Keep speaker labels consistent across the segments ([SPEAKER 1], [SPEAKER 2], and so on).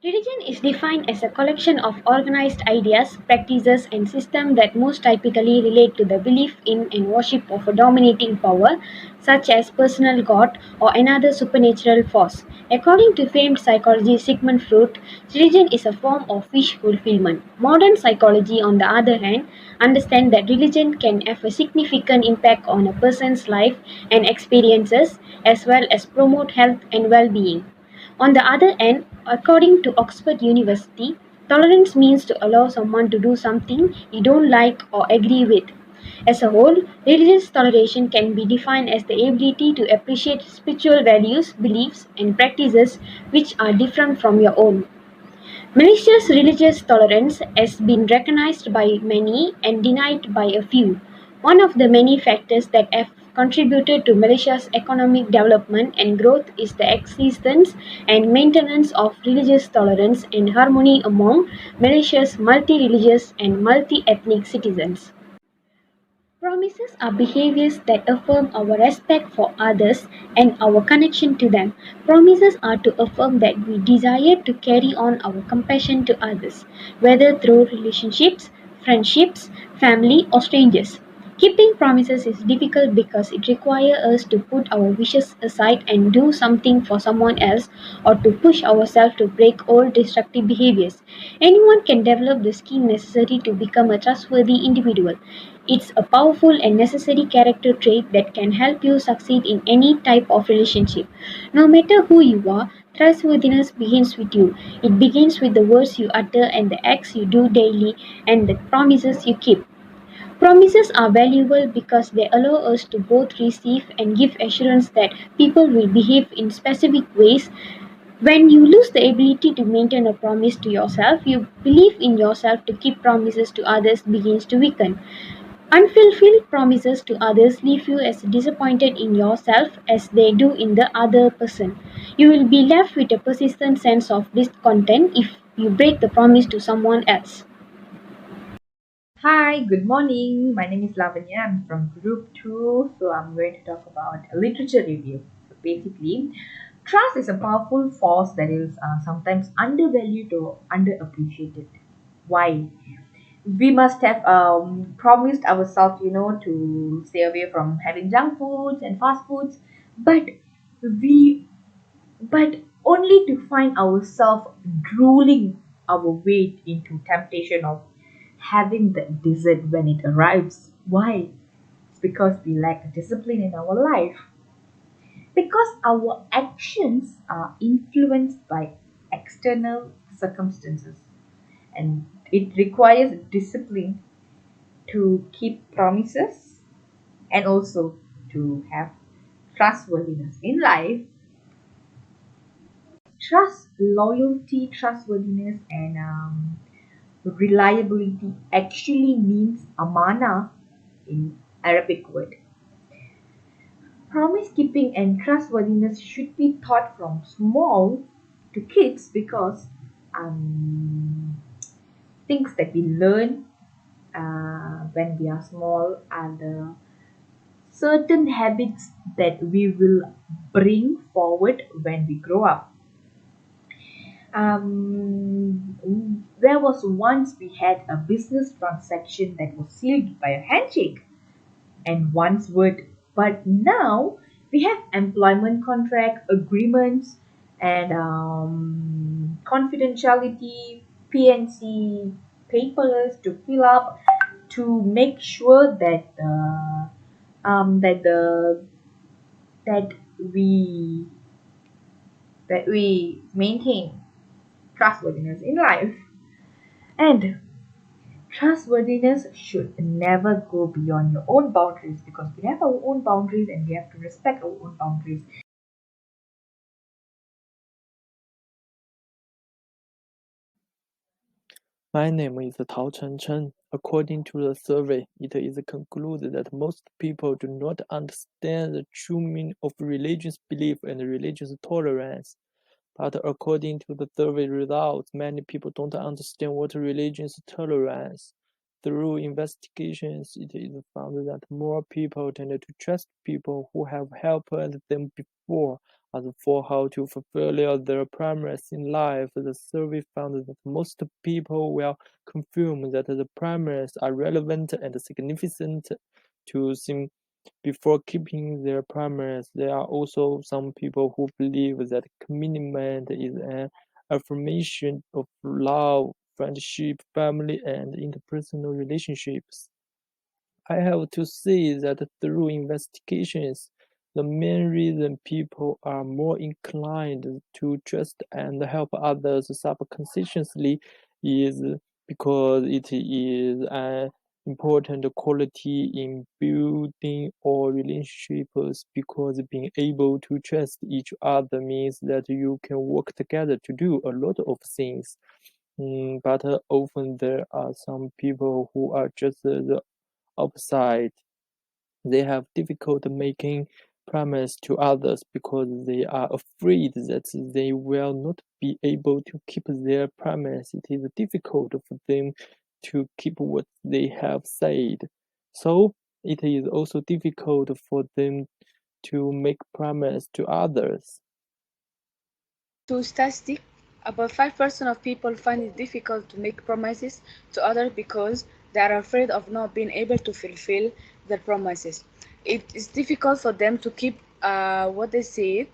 [SPEAKER 1] Religion is defined as a collection of organized ideas, practices, and systems that most typically relate to the belief in and worship of a dominating power, such as personal God or another supernatural force. According to famed psychologist Sigmund Freud, religion is a form of wish fulfillment. Modern psychology, on the other hand, understands that religion can have a significant impact on a person's life and experiences, as well as promote health and well-being. On the other hand, according to Oxford University, tolerance means to allow someone to do something you don't like or agree with. As a whole, religious toleration can be defined as the ability to appreciate spiritual values, beliefs, and practices which are different from your own. Malaysia's religious tolerance has been recognized by many and denied by a few. One of the many factors that have contributed to Malaysia's economic development and growth is the existence and maintenance of religious tolerance and harmony among Malaysia's multi-religious and multi-ethnic citizens. Promises are behaviors that affirm our respect for others and our connection to them. Promises are to affirm that we desire to carry on our compassion to others, whether through relationships, friendships, family, or strangers. Keeping promises is difficult because it requires us to put our wishes aside and do something for someone else or to push ourselves to break old destructive behaviors. Anyone can develop the skill necessary to become a trustworthy individual. It's a powerful and necessary character trait that can help you succeed in any type of relationship. No matter who you are, trustworthiness begins with you. It begins with the words you utter and the acts you do daily and the promises you keep. Promises are valuable because they allow us to both receive and give assurance that people will behave in specific ways. When you lose the ability to maintain a promise to yourself, your belief in yourself to keep promises to others begins to weaken. Unfulfilled promises to others leave you as disappointed in yourself as they do in the other person. You will be left with a persistent sense of discontent if you break the promise to someone else.
[SPEAKER 2] Hi, good morning. My name is Lavanya. I'm from Group 2, so I'm going to talk about a literature review. So basically, trust is a powerful force that is sometimes undervalued or underappreciated. Why? We must have promised ourselves, to stay away from having junk foods and fast foods, but we but only to find ourselves drooling our weight into temptation of having that dessert when it arrives. Why? It's because we lack discipline in our life. Because our actions are influenced by external circumstances and it requires discipline to keep promises and also to have trustworthiness in life. Trustworthiness, and reliability actually means amana in Arabic word. Promise keeping and trustworthiness should be taught from small to kids because um, things that we learn when we are small are the certain habits that we will bring forward when we grow up. There was once we had a business transaction that was sealed by a handshake and one's word, but now we have employment contract agreements and confidentiality PNC papers to fill up to make sure that that the that we we maintain trustworthiness in life. And trustworthiness should never go beyond your own boundaries because we have our own boundaries and we have to respect our own boundaries.
[SPEAKER 3] My name is Tao Chen. According to the survey, it is concluded that most people do not understand the true meaning of religious belief and religious tolerance. But according to the survey results, many people don't understand what religious tolerance through investigations, it is found that more people tend to trust people who have helped them before. As for how to fulfill their promise in life, the survey found that most people will confirm that the promises are relevant and significant to them before keeping their promise. There are also some people who believe that commitment is an affirmation of love, friendship, family, and interpersonal relationships. I have to say that through investigations, the main reason people are more inclined to trust and help others subconsciously is because it is an important quality in building all relationships, because being able to trust each other means that you can work together to do a lot of things. But often there are some people who are just the opposite. They have difficulty making promises to others because they are afraid that they will not be able to keep their promise. It is difficult for them to keep what they have said. So it is also difficult for them to make promise to others.
[SPEAKER 4] To statistic, about 5% of people find it difficult to make promises to others because they are afraid of not being able to fulfill their promises. It is difficult for them to keep what they say,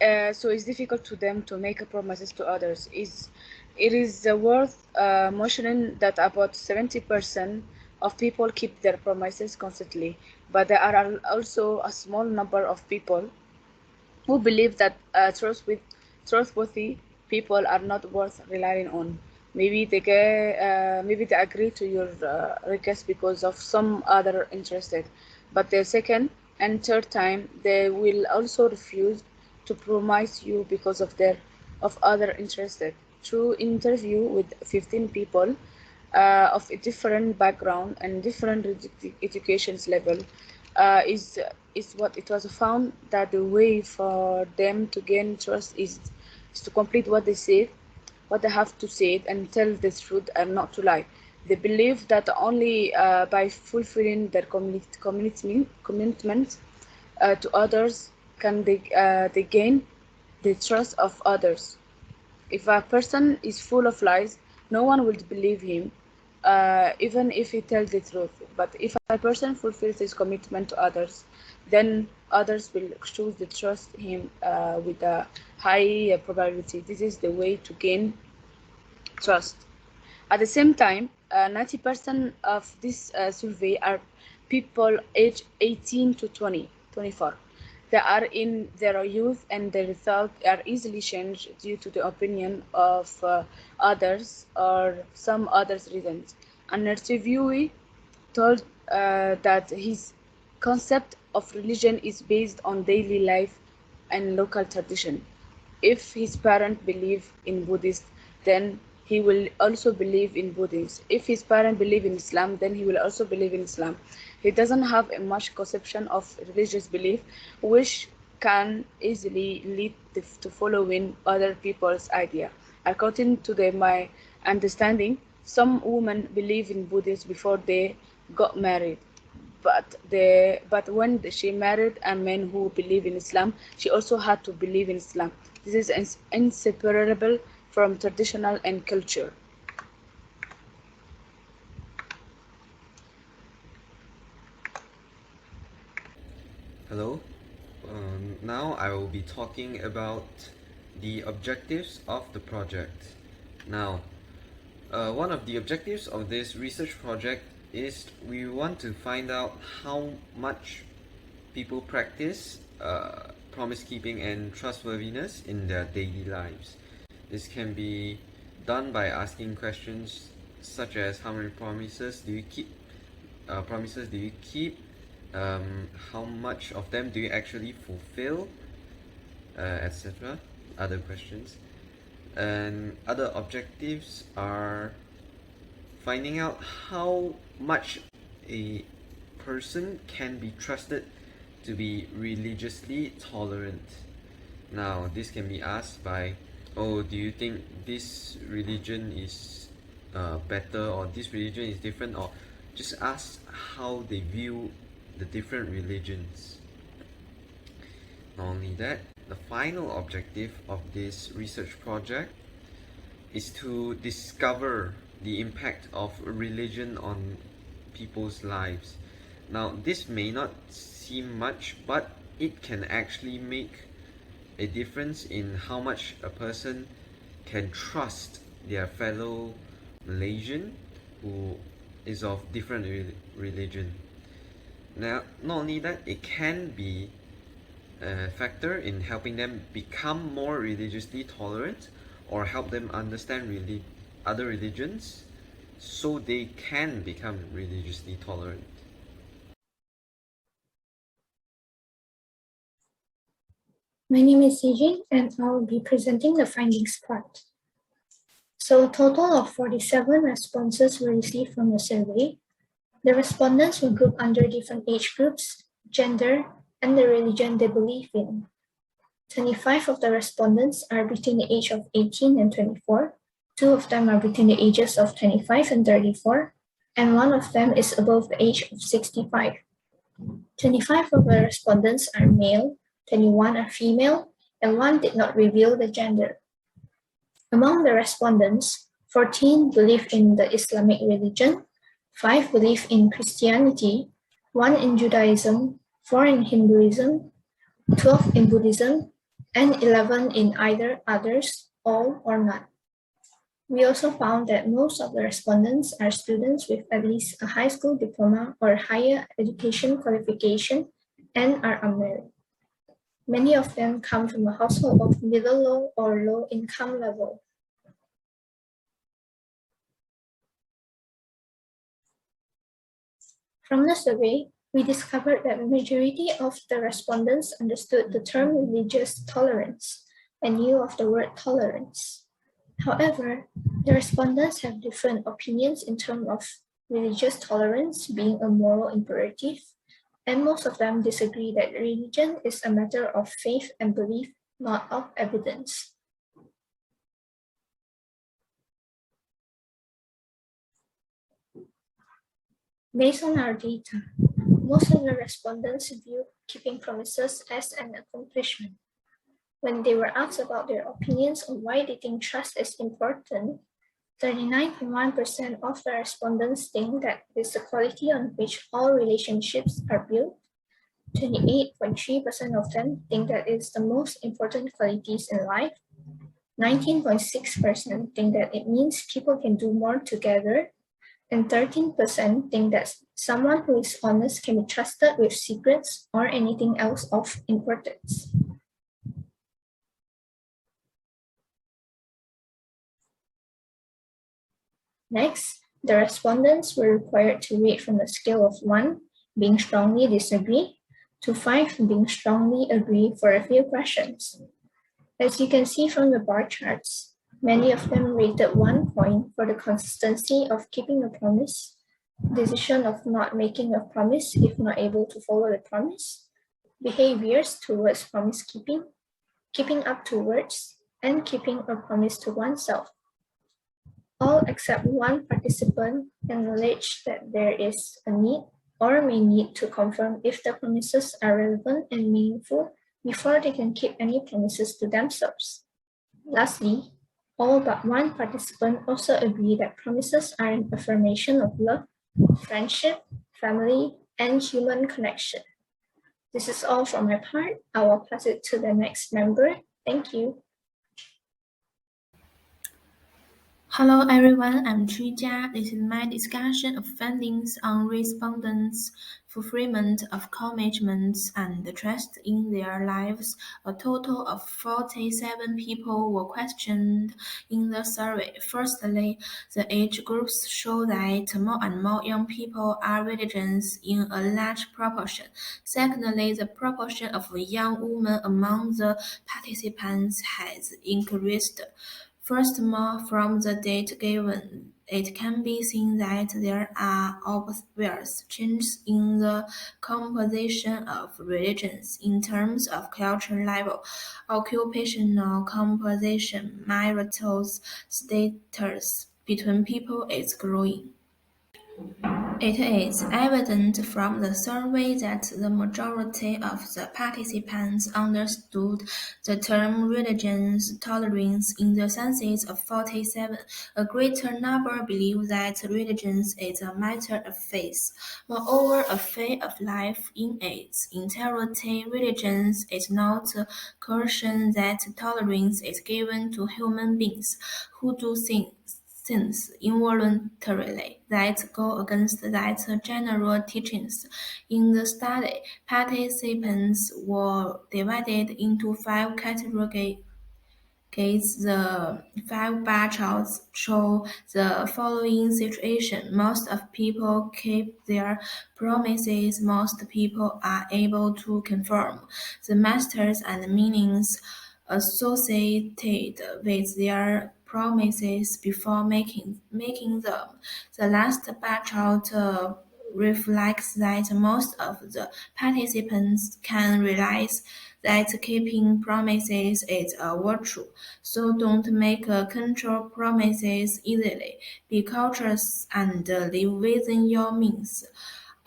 [SPEAKER 4] so it's difficult to them to make promises to others. It is worth mentioning that about 70% of people keep their promises constantly, but there are also a small number of people who believe that trustworthy people are not worth relying on. Maybe they agree to your request because of some other interested, but the second and third time they will also refuse to promise you because of other interested. Through interview with 15 people of a different background and different education level, is what it was found that the way for them to gain trust is to complete what they say, what they have to say, and tell the truth and not to lie. They believe that only by fulfilling their commitment to others can they gain the trust of others. If a person is full of lies, no one will believe him, even if he tells the truth. But if a person fulfills his commitment to others, then others will choose to trust him with a high probability. This is the way to gain trust. At the same time, 90% of this survey are people aged 18 to 24. They are in their youth and the results are easily changed due to the opinion of others or some others reasons. An interviewee told that his concept of religion is based on daily life and local tradition. If his parents believe in Buddhist, then he will also believe in Buddhism. If his parents believe in Islam, then he will also believe in Islam. He doesn't have a much conception of religious belief, which can easily lead to following other people's idea. According to my understanding, some women believe in Buddhism before they got married, but when she married a man who believe in Islam, she also had to believe in Islam. This is inseparable from traditional and culture.
[SPEAKER 5] Hello. Now I will be talking about the objectives of the project. Now, one of the objectives of this research project is we want to find out how much people practice promise keeping and trustworthiness in their daily lives. This can be done by asking questions such as how many promises do you keep? How much of them do you actually fulfill? Etc. Other questions. And other objectives are finding out how much a person can be trusted to be religiously tolerant. Now, this can be asked by, oh, do you think this religion is better, or this religion is different, or just ask how they view the different religions. Not only that, the final objective of this research project is to discover the impact of religion on people's lives. Now, this may not seem much, but it can actually make a difference in how much a person can trust their fellow Malaysian who is of different religion. Now, not only that, it can be a factor in helping them become more religiously tolerant, or help them understand other religions so they can become religiously tolerant.
[SPEAKER 6] My name is Sijin and I will be presenting the findings part. So a total of 47 responses were received from the survey. The respondents were grouped under different age groups, gender, and the religion they believe in. 25 of the respondents are between the age of 18 and 24, 2 of them are between the ages of 25 and 34, and 1 of them is above the age of 65. 25 of the respondents are male, 21 are female, and 1 did not reveal the gender. Among the respondents, 14 believe in the Islamic religion, 5 believe in Christianity, 1 in Judaism, 4 in Hinduism, 12 in Buddhism, and 11 in either others, all, or none. We also found that most of the respondents are students with at least a high school diploma or higher education qualification and are unmarried. Many of them come from a household of middle low or low income level. From the survey, we discovered that the majority of the respondents understood the term religious tolerance and knew of the word tolerance. However, the respondents have different opinions in terms of religious tolerance being a moral imperative, and most of them disagree that religion is a matter of faith and belief, not of evidence. Based on our data, most of the respondents viewed keeping promises as an accomplishment. When they were asked about their opinions on why they think trust is important, 39.1% of the respondents think that it's the quality on which all relationships are built. 28.3% of them think that it's the most important qualities in life. 19.6% think that it means people can do more together. And 13% think that someone who is honest can be trusted with secrets or anything else of importance. Next, the respondents were required to rate from a scale of 1, being strongly disagree, to 5, being strongly agree for a few questions. As you can see from the bar charts, many of them rated 1 point for the consistency of keeping a promise, decision of not making a promise if not able to follow the promise, behaviors towards promise keeping, keeping up to words, and keeping a promise to oneself. All except one participant acknowledged that there is a need or may need to confirm if the promises are relevant and meaningful before they can keep any promises to themselves. Lastly, all but one participant also agree that promises are an affirmation of love, friendship, family, and human connection. This is all from my part. I will pass it to the next member. Thank you.
[SPEAKER 7] Hello everyone, I'm Jia. This is my discussion of findings on respondents' fulfillment of commitments and trust in their lives. A total of 47 people were questioned in the survey. Firstly, the age groups show that more and more young people are religious in a large proportion. Secondly, the proportion of young women among the participants has increased. Furthermore, from the data given, it can be seen that there are obvious changes in the composition of religions in terms of cultural level, occupational composition, marital status, between people is growing. It is evident from the survey that the majority of the participants understood the term religion's tolerance in the census of 47. A greater number believe that religion is a matter of faith. Moreover, a faith of life in its entirety, religion is not a coercion that tolerance is given to human beings who do things involuntarily that go against that general teachings. In the study, participants were divided into 5 categories. The 5 bar charts show the following situation. Most of people keep their promises. Most people are able to confirm the masters and meanings associated with their promises before making them. The last bar chart reflects that most of the participants can realize that keeping promises is a virtue. So don't make control promises easily. Be cautious and live within your means.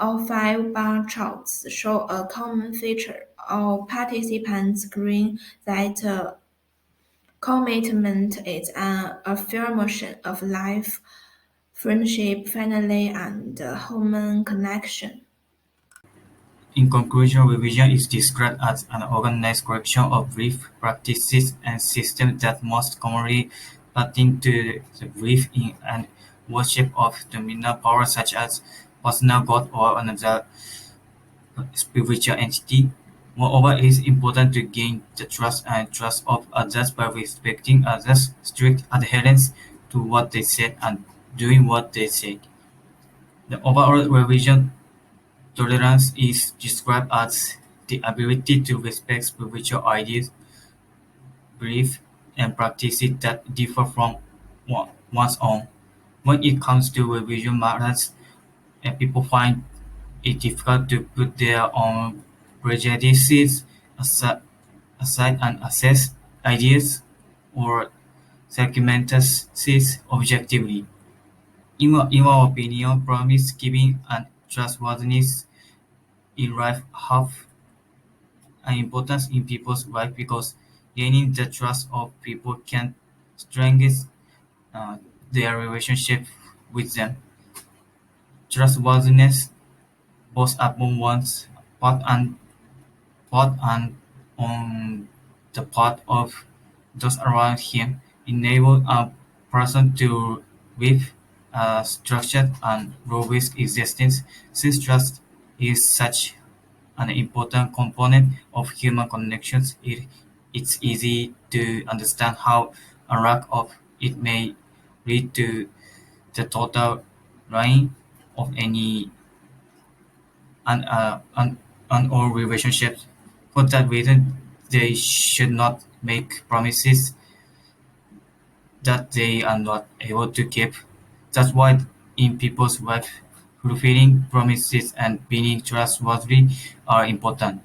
[SPEAKER 7] All 5 bar charts show a common feature. All participants agree that commitment is an affirmation of life, friendship, family, and human connection.
[SPEAKER 8] In conclusion, religion is described as an organized collection of beliefs, practices, and systems that most commonly pertain to the belief in and worship of dominant powers such as personal God or another spiritual entity. Moreover, it is important to gain the trust and trust of others by respecting others' strict adherence to what they said and doing what they said. The overall religion tolerance is described as the ability to respect spiritual ideas, beliefs, and practices that differ from one's own. When it comes to religion matters, and people find it difficult to put their own prejudices aside and assess ideas or circumstances objectively. In our opinion, promise-keeping and trustworthiness in life have an importance in people's life because gaining the trust of people can strengthen uh, their relationship with them. Trustworthiness, both upon one's part and on the part of those around him, enable a person to live a structured and low-risk existence. Since trust is such an important component of human connections, it's easy to understand how a lack of it may lead to the total ruin of any all relationships. For that reason, they should not make promises that they are not able to keep. That's why in people's life, fulfilling promises and being trustworthy are important.